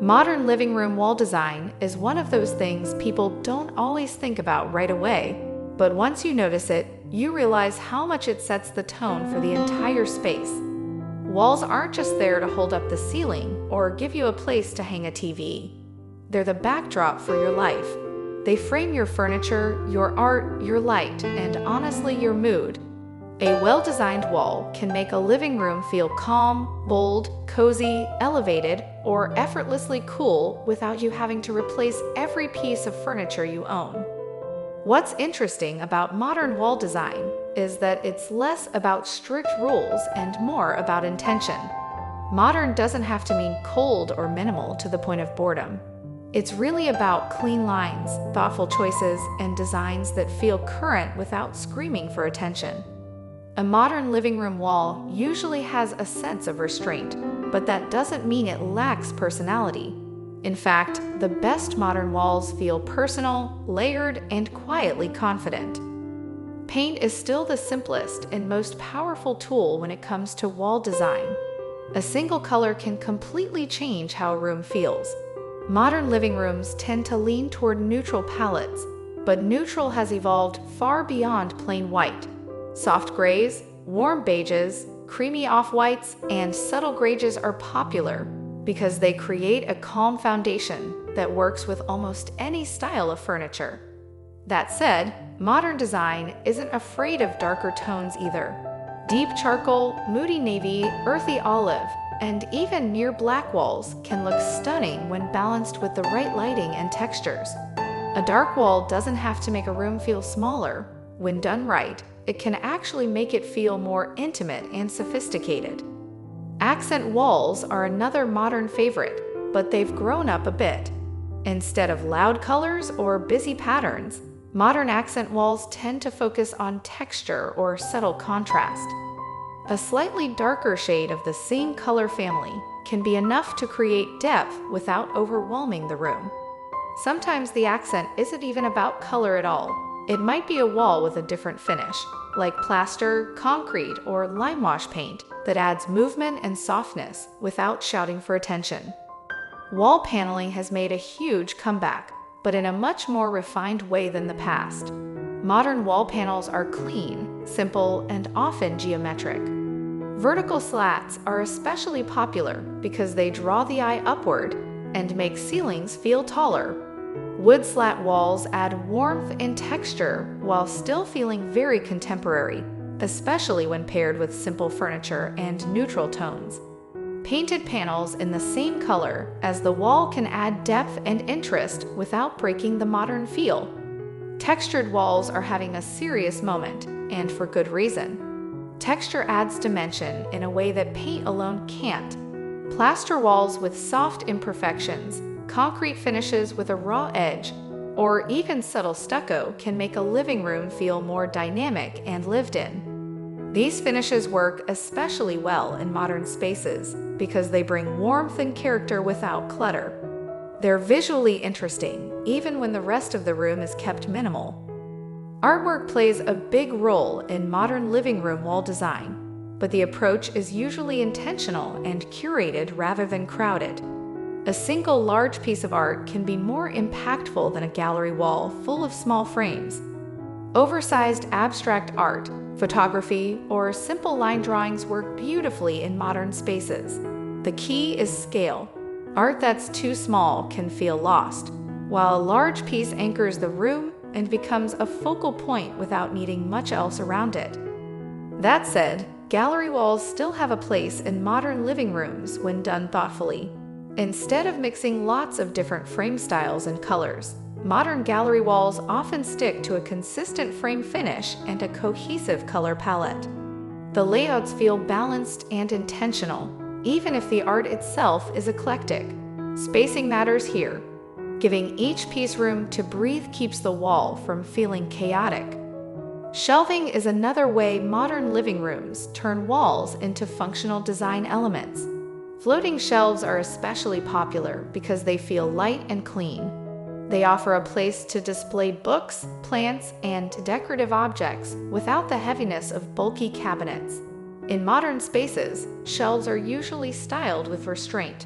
Modern living room wall design is one of those things people don't always think about right away, but once you notice it, you realize how much it sets the tone for the entire space. Walls aren't just there to hold up the ceiling or give you a place to hang a TV. They're the backdrop for your life. They frame your furniture, your art, your light, and honestly, your mood. A well-designed wall can make a living room feel calm, bold, cozy, elevated, or effortlessly cool without you having to replace every piece of furniture you own. What's interesting about modern wall design is that it's less about strict rules and more about intention. Modern doesn't have to mean cold or minimal to the point of boredom. It's really about clean lines, thoughtful choices, and designs that feel current without screaming for attention. A modern living room wall usually has a sense of restraint, but that doesn't mean it lacks personality. In fact, the best modern walls feel personal, layered, and quietly confident. Paint is still the simplest and most powerful tool when it comes to wall design. A single color can completely change how a room feels. Modern living rooms tend to lean toward neutral palettes, but neutral has evolved far beyond plain white. Soft grays, warm beiges, creamy off-whites, and subtle grays are popular because they create a calm foundation that works with almost any style of furniture. That said, modern design isn't afraid of darker tones either. Deep charcoal, moody navy, earthy olive, and even near black walls can look stunning when balanced with the right lighting and textures. A dark wall doesn't have to make a room feel smaller. When done right, it can actually make it feel more intimate and sophisticated. Accent walls are another modern favorite, but they've grown up a bit. Instead of loud colors or busy patterns, modern accent walls tend to focus on texture or subtle contrast. A slightly darker shade of the same color family can be enough to create depth without overwhelming the room. Sometimes the accent isn't even about color at all. It might be a wall with a different finish, like plaster, concrete, or lime wash paint that adds movement and softness without shouting for attention. Wall paneling has made a huge comeback, but in a much more refined way than the past. Modern wall panels are clean, simple, and often geometric. Vertical slats are especially popular because they draw the eye upward and make ceilings feel taller. Wood slat walls add warmth and texture while still feeling very contemporary, especially when paired with simple furniture and neutral tones. Painted panels in the same color as the wall can add depth and interest without breaking the modern feel. Textured walls are having a serious moment, and for good reason. Texture adds dimension in a way that paint alone can't. Plaster walls with soft imperfections, concrete finishes with a raw edge, or even subtle stucco can make a living room feel more dynamic and lived in. These finishes work especially well in modern spaces because they bring warmth and character without clutter. They're visually interesting, even when the rest of the room is kept minimal. Artwork plays a big role in modern living room wall design, but the approach is usually intentional and curated rather than crowded. A single large piece of art can be more impactful than a gallery wall full of small frames. Oversized abstract art, photography, or simple line drawings work beautifully in modern spaces. The key is scale. Art that's too small can feel lost, while a large piece anchors the room and becomes a focal point without needing much else around it. That said, gallery walls still have a place in modern living rooms when done thoughtfully. Instead of mixing lots of different frame styles and colors, modern gallery walls often stick to a consistent frame finish and a cohesive color palette. The layouts feel balanced and intentional, even if the art itself is eclectic. Spacing matters here. Giving each piece room to breathe keeps the wall from feeling chaotic. Shelving is another way modern living rooms turn walls into functional design elements. Floating shelves are especially popular because they feel light and clean. They offer a place to display books, plants, and decorative objects without the heaviness of bulky cabinets. In modern spaces, shelves are usually styled with restraint.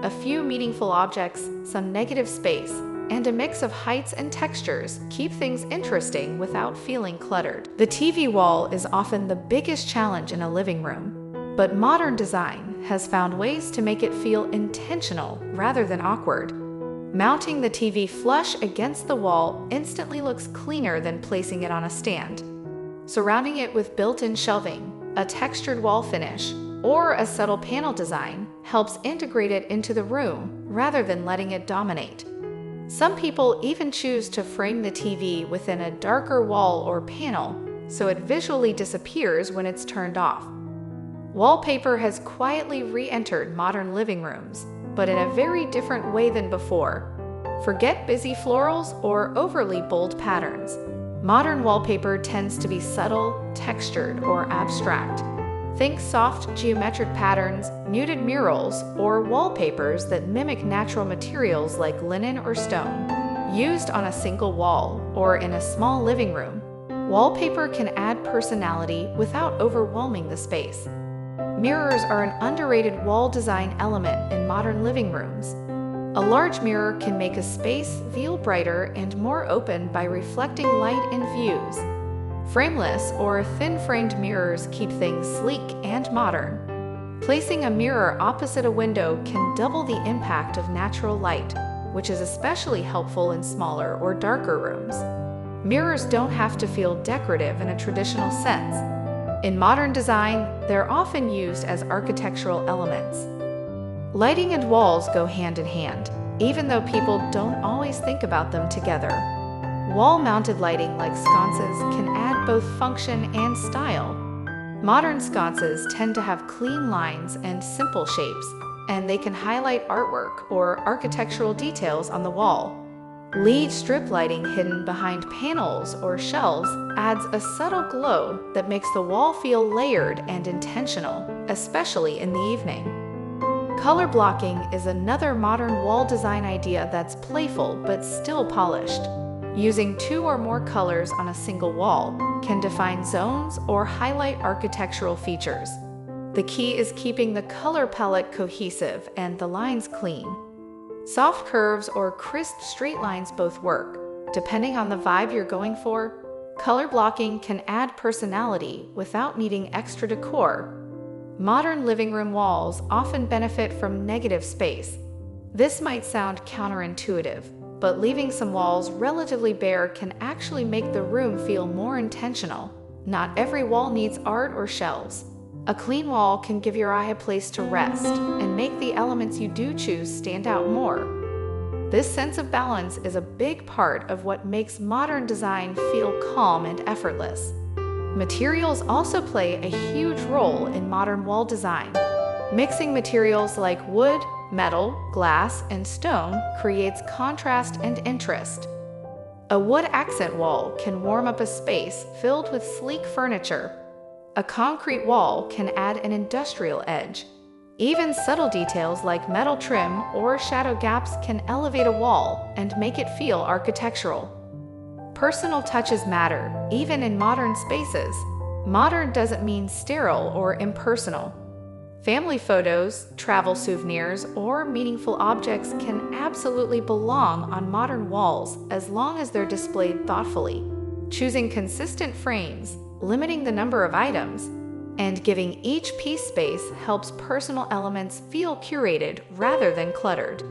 A few meaningful objects, some negative space, and a mix of heights and textures keep things interesting without feeling cluttered. The TV wall is often the biggest challenge in a living room, but modern design has found ways to make it feel intentional rather than awkward. Mounting the TV flush against the wall instantly looks cleaner than placing it on a stand. Surrounding it with built-in shelving, a textured wall finish, or a subtle panel design helps integrate it into the room rather than letting it dominate. Some people even choose to frame the TV within a darker wall or panel so it visually disappears when it's turned off. Wallpaper has quietly re-entered modern living rooms, but in a very different way than before. Forget busy florals or overly bold patterns. Modern wallpaper tends to be subtle, textured, or abstract. Think soft geometric patterns, muted murals, or wallpapers that mimic natural materials like linen or stone. Used on a single wall or in a small living room, wallpaper can add personality without overwhelming the space. Mirrors are an underrated wall design element in modern living rooms. A large mirror can make a space feel brighter and more open by reflecting light in views. Frameless or thin-framed mirrors keep things sleek and modern. Placing a mirror opposite a window can double the impact of natural light, which is especially helpful in smaller or darker rooms. Mirrors don't have to feel decorative in a traditional sense. In modern design, they're often used as architectural elements. Lighting and walls go hand in hand, even though people don't always think about them together. Wall-mounted lighting like sconces can add both function and style. Modern sconces tend to have clean lines and simple shapes, and they can highlight artwork or architectural details on the wall. LED strip lighting hidden behind panels or shelves adds a subtle glow that makes the wall feel layered and intentional, especially in the evening. Color blocking is another modern wall design idea that's playful but still polished. Using 2 or more colors on a single wall can define zones or highlight architectural features. The key is keeping the color palette cohesive and the lines clean. Soft curves or crisp straight lines both work. Depending on the vibe you're going for, color blocking can add personality without needing extra decor. Modern living room walls often benefit from negative space. This might sound counterintuitive, but leaving some walls relatively bare can actually make the room feel more intentional. Not every wall needs art or shelves. A clean wall can give your eye a place to rest and make the elements you do choose stand out more. This sense of balance is a big part of what makes modern design feel calm and effortless. Materials also play a huge role in modern wall design. Mixing materials like wood, metal, glass, and stone creates contrast and interest. A wood accent wall can warm up a space filled with sleek furniture. A concrete wall can add an industrial edge. Even subtle details like metal trim or shadow gaps can elevate a wall and make it feel architectural. Personal touches matter, even in modern spaces. Modern doesn't mean sterile or impersonal. Family photos, travel souvenirs, or meaningful objects can absolutely belong on modern walls as long as they're displayed thoughtfully. Choosing consistent frames, limiting the number of items, and giving each piece space helps personal elements feel curated rather than cluttered.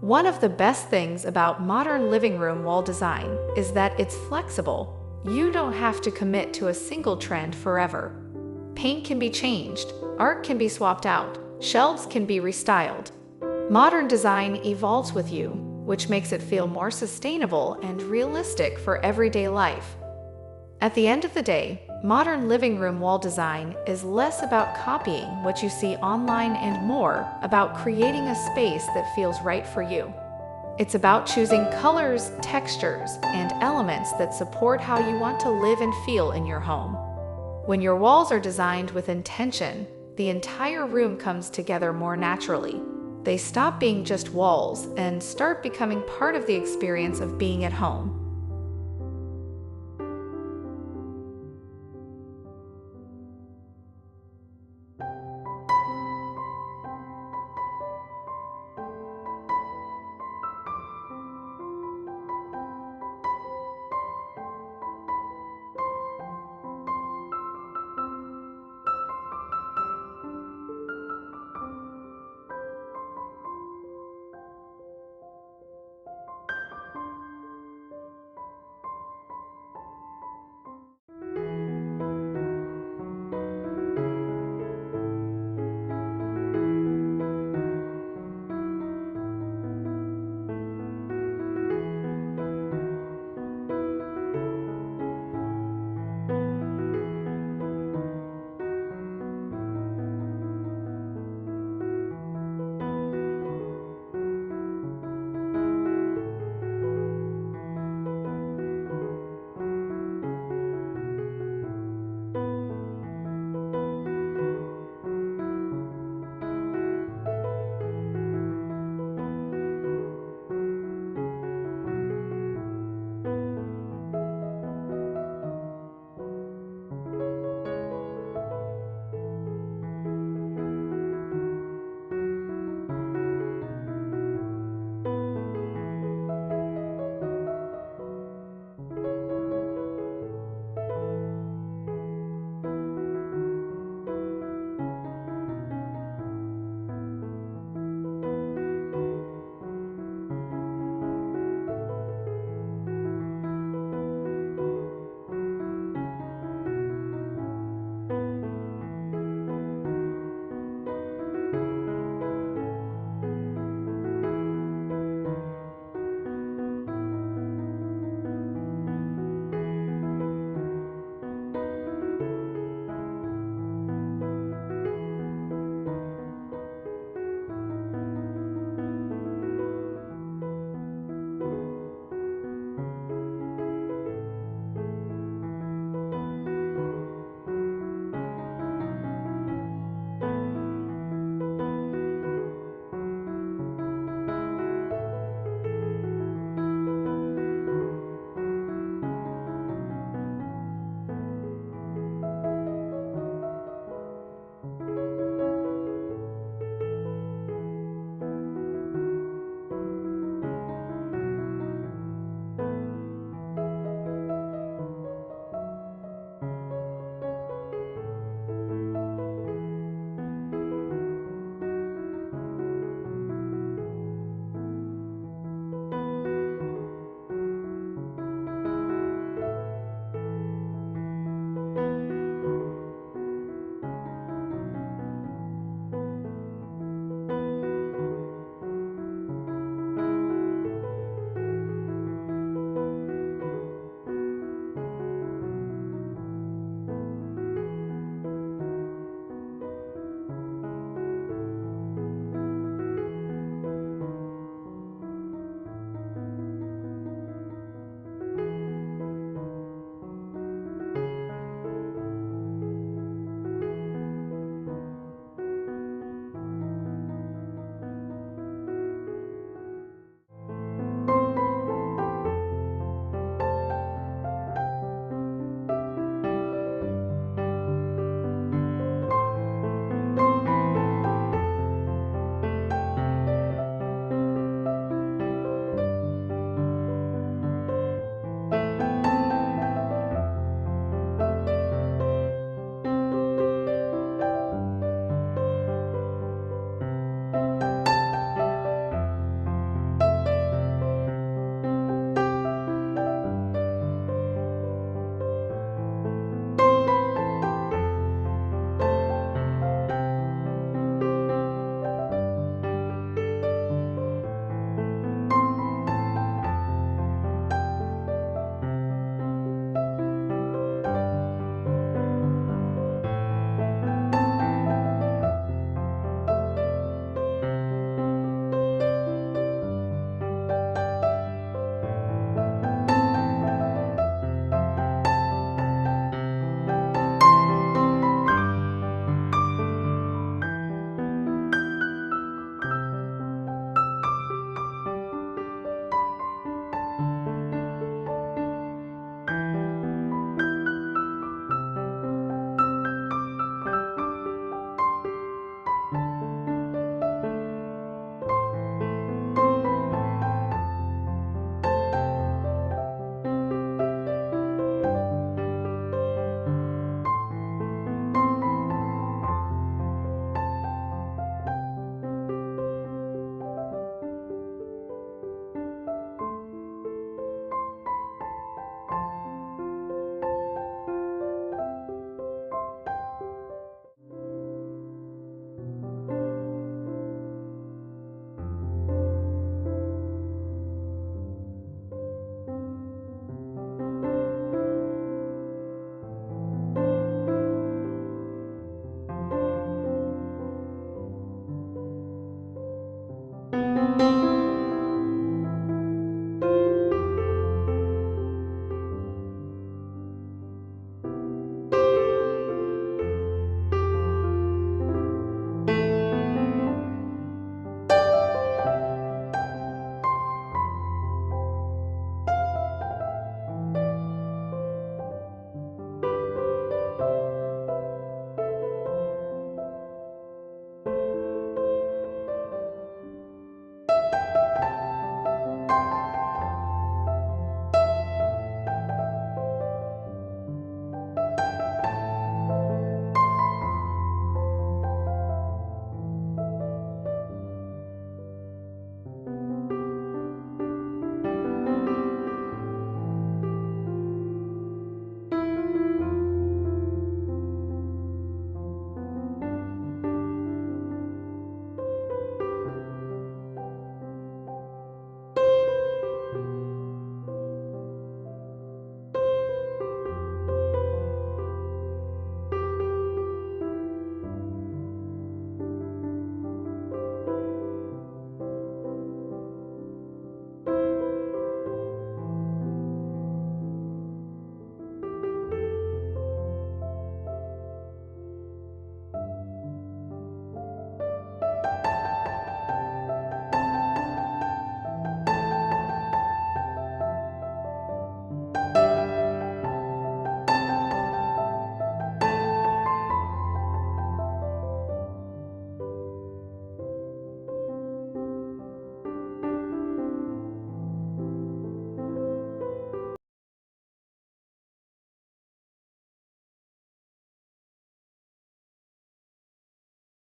One of the best things about modern living room wall design is that it's flexible. You don't have to commit to a single trend forever. Paint can be changed, art can be swapped out, shelves can be restyled. Modern design evolves with you, which makes it feel more sustainable and realistic for everyday life. At the end of the day, modern living room wall design is less about copying what you see online and more about creating a space that feels right for you. It's about choosing colors, textures, and elements that support how you want to live and feel in your home. When your walls are designed with intention, the entire room comes together more naturally. They stop being just walls and start becoming part of the experience of being at home.